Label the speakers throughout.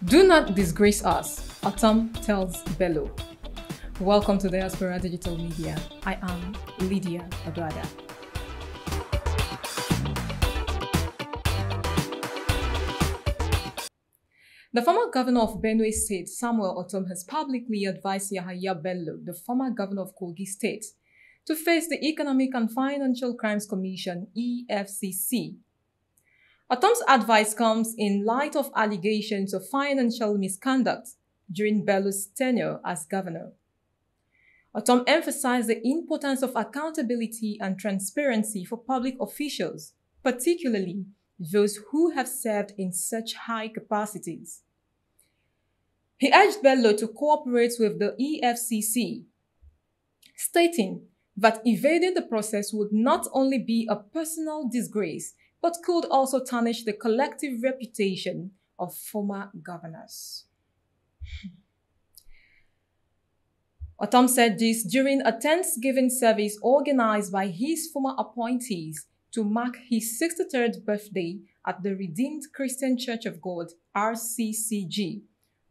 Speaker 1: Do not disgrace us, Ortom tells Bello. Welcome to Diaspora Digital Media. I am Lydia Abrada. The former governor of Benue State, Samuel Ortom, has publicly advised Yahaya Bello, the former governor of Kogi State, to face the Economic and Financial Crimes Commission, EFCC. Ortom's advice comes in light of allegations of financial misconduct during Bello's tenure as governor. Ortom emphasized the importance of accountability and transparency for public officials, particularly those who have served in such high capacities. He urged Bello to cooperate with the EFCC, stating that evading the process would not only be a personal disgrace, but could also tarnish the collective reputation of former governors. Ortom said this during a Thanksgiving service organized by his former appointees to mark his 63rd birthday at the Redeemed Christian Church of God, RCCG,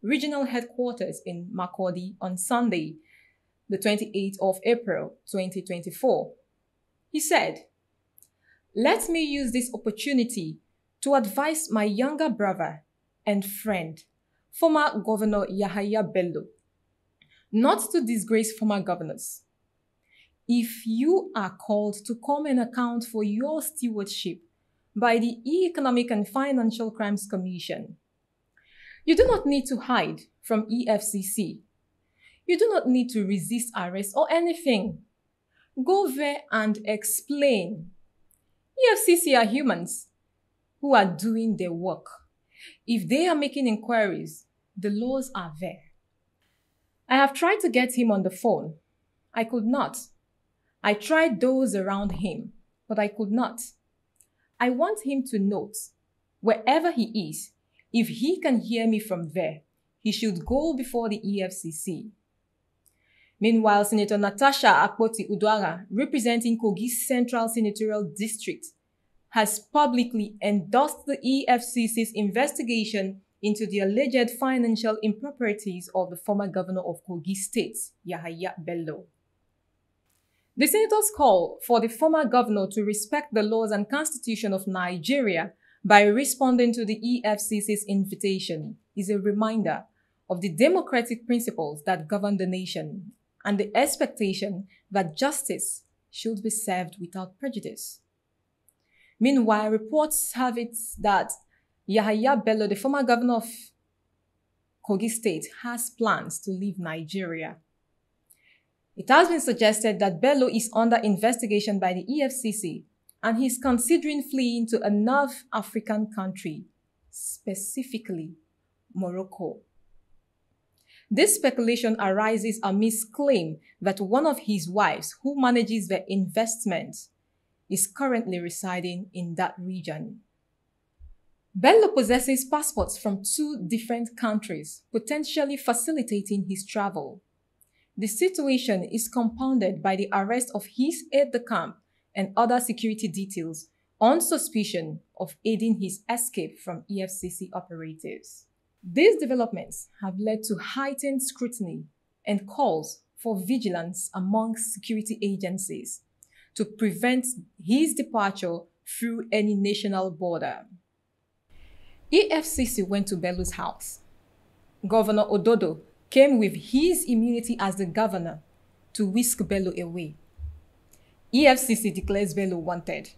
Speaker 1: regional headquarters in Makurdi on Sunday, the 28th of April, 2024. He said, "Let me use this opportunity to advise my younger brother and friend, former Governor Yahaya Bello, not to disgrace former governors. If you are called to come and account for your stewardship by the Economic and Financial Crimes Commission, you do not need to hide from EFCC. You do not need to resist arrest or anything. Go there and explain. EFCC are humans who are doing their work. If they are making inquiries, the laws are there." I have tried to get him on the phone. I could not. I tried those around him, but I could not. I want him to note, wherever he is, if he can hear me from there, he should go before the EFCC. Meanwhile, Senator Natasha Akpoti-Uduaghan, representing Kogi Central Senatorial District, has publicly endorsed the EFCC's investigation into the alleged financial improprieties of the former governor of Kogi State, Yahaya Bello. The senators call for the former governor to respect the laws and constitution of Nigeria by responding to the EFCC's invitation is a reminder of the democratic principles that govern the nation and the expectation that justice should be served without prejudice. Meanwhile, reports have it that Yahaya Bello, the former governor of Kogi State, has plans to leave Nigeria. It has been suggested that Bello is under investigation by the EFCC and he is considering fleeing to a North African country, specifically Morocco. This speculation arises amidst claim that one of his wives, who manages the investment, is currently residing in that region. Bello possesses passports from 2 different countries, potentially facilitating his travel. The situation is compounded by the arrest of his aide-de-camp and other security details on suspicion of aiding his escape from EFCC operatives. These developments have led to heightened scrutiny and calls for vigilance among security agencies to prevent his departure through any national border. EFCC went to Bello's house. Governor Ododo came with his immunity as the governor to whisk Bello away. EFCC declares Bello wanted.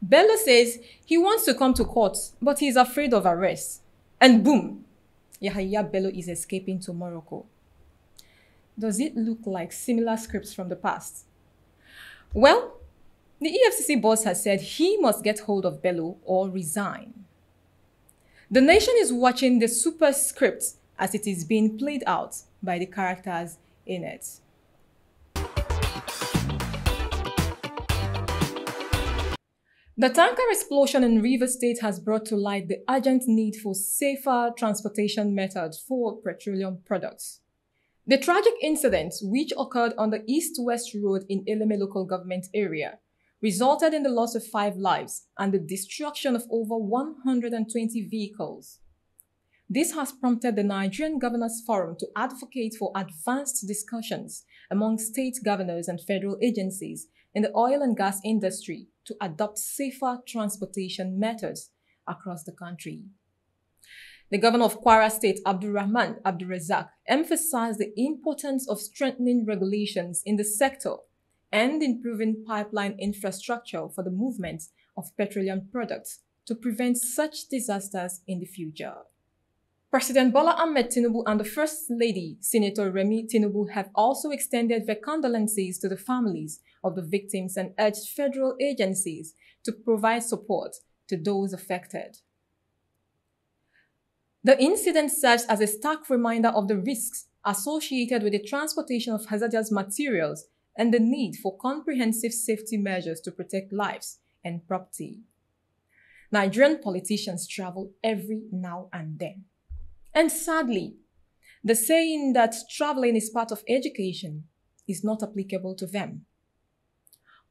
Speaker 1: Bello says he wants to come to court, but he is afraid of arrest. And boom, Yahaya Bello is escaping to Morocco. Does it look like similar scripts from the past? Well, the EFCC boss has said he must get hold of Bello or resign. The nation is watching the superscript as it is being played out by the characters in it. The tanker explosion in Rivers State has brought to light the urgent need for safer transportation methods for petroleum products. The tragic incident, which occurred on the East-West Road in Eleme local government area, resulted in the loss of 5 lives and the destruction of over 120 vehicles. This has prompted the Nigerian Governors Forum to advocate for advanced discussions among state governors and federal agencies in the oil and gas industry to adopt safer transportation methods across the country. The governor of Kwara State, Abdulrahman Abdulrazak, emphasized the importance of strengthening regulations in the sector and improving pipeline infrastructure for the movement of petroleum products to prevent such disasters in the future. President Bola Ahmed Tinubu and the First Lady, Senator Remi Tinubu, have also extended their condolences to the families of the victims and urged federal agencies to provide support to those affected. The incident serves as a stark reminder of the risks associated with the transportation of hazardous materials and the need for comprehensive safety measures to protect lives and property. Nigerian politicians travel every now and then. And sadly, the saying that traveling is part of education is not applicable to them.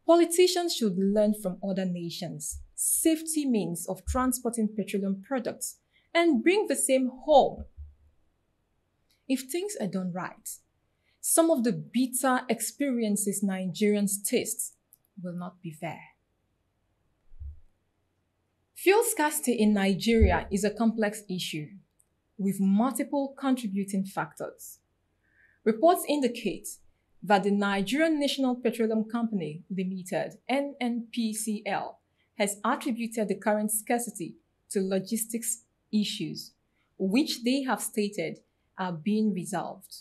Speaker 1: Politicians should learn from other nations safety means of transporting petroleum products and bring the same home. If things are done right, some of the bitter experiences Nigerians taste will not be there. Fuel scarcity in Nigeria is a complex issue with multiple contributing factors. Reports indicate that the Nigerian National Petroleum Company Limited, NNPCL, has attributed the current scarcity to logistics issues, which they have stated are being resolved.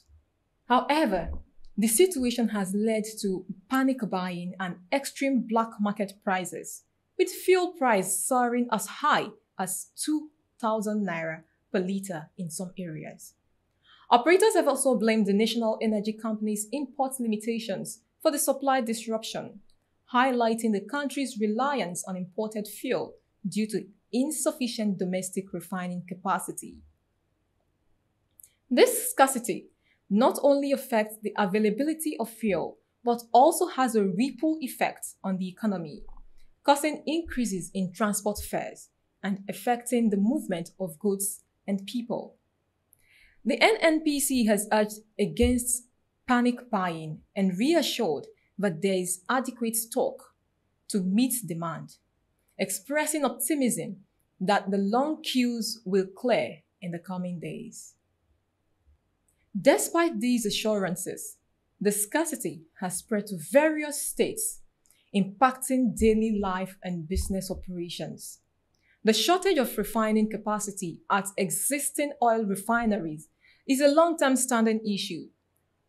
Speaker 1: However, the situation has led to panic buying and extreme black market prices, with fuel price soaring as high as 2,000 naira per litre in some areas. Operators have also blamed the National Energy Company's import limitations for the supply disruption, highlighting the country's reliance on imported fuel due to insufficient domestic refining capacity. This scarcity not only affects the availability of fuel, but also has a ripple effect on the economy, causing increases in transport fares and affecting the movement of goods and people. The NNPC has urged against panic buying and reassured that there is adequate stock to meet demand, expressing optimism that the long queues will clear in the coming days. Despite these assurances, the scarcity has spread to various states, impacting daily life and business operations. The shortage of refining capacity at existing oil refineries is a long-term standing issue,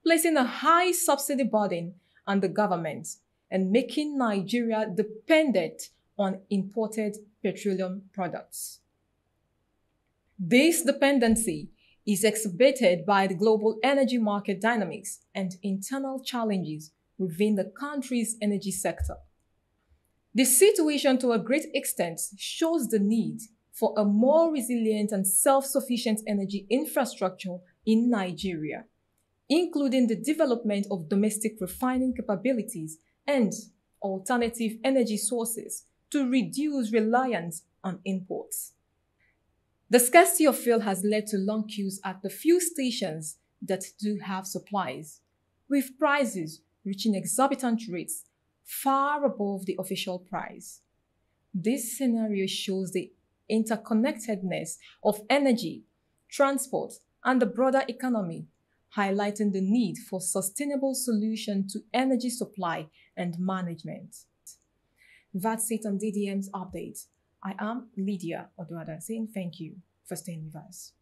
Speaker 1: placing a high subsidy burden on the government and making Nigeria dependent on imported petroleum products. This dependency is exacerbated by the global energy market dynamics and internal challenges within the country's energy sector. The situation, to a great extent, shows the need for a more resilient and self-sufficient energy infrastructure in Nigeria, including the development of domestic refining capabilities and alternative energy sources to reduce reliance on imports. The scarcity of fuel has led to long queues at the few stations that do have supplies, with prices reaching exorbitant rates far above the official price. This scenario shows the interconnectedness of energy, transport, and the broader economy, highlighting the need for sustainable solutions to energy supply and management. That's it on DDM's update. I am Lydia Oduada saying thank you for staying with us.